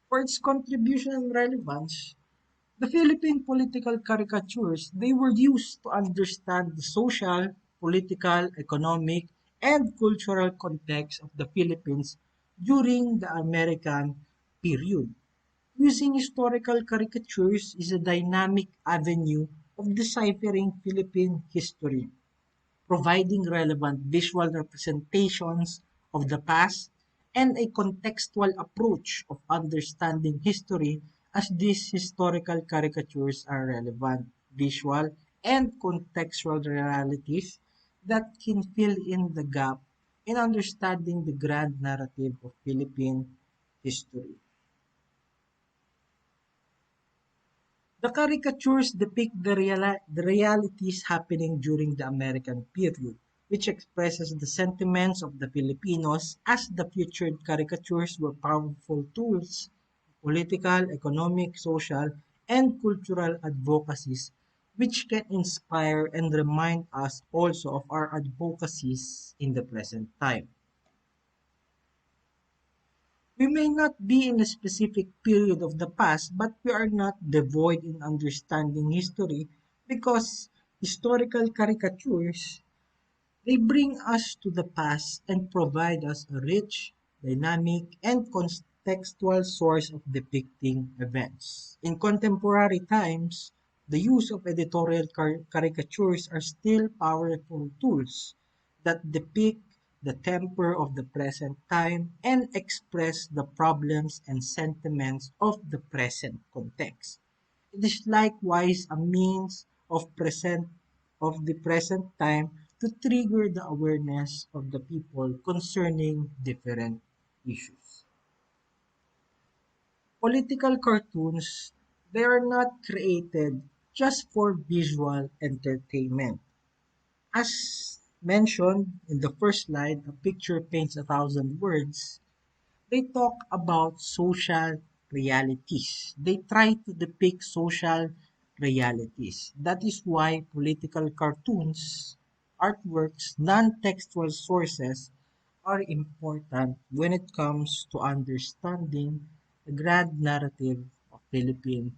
For its contribution and relevance, the Philippine political caricatures, they were used to understand the social, political, economic, and cultural context of the Philippines during the American period. Using historical caricatures is a dynamic avenue of deciphering Philippine history, providing relevant visual representations of the past and a contextual approach of understanding history, as these historical caricatures are relevant visual and contextual realities that can fill in the gap in understanding the grand narrative of Philippine history. The caricatures depict the realities happening during the American period, which expresses the sentiments of the Filipinos, as the featured caricatures were powerful tools in political, economic, social, and cultural advocacies, which can inspire and remind us also of our advocacies in the present time. We may not be in a specific period of the past, but we are not devoid in understanding history, because historical caricatures, they bring us to the past and provide us a rich, dynamic, and contextual source of depicting events. In contemporary times, the use of editorial caricatures are still powerful tools that depict the temper of the present time and express the problems and sentiments of the present context. It is likewise a means of the present time to trigger the awareness of the people concerning different issues. Political cartoons, they are not created just for visual entertainment. As mentioned in the first slide, a picture paints a thousand words. They talk about social realities. They try to depict social realities. That is why political cartoons, artworks, non-textual sources are important when it comes to understanding the grand narrative of Philippine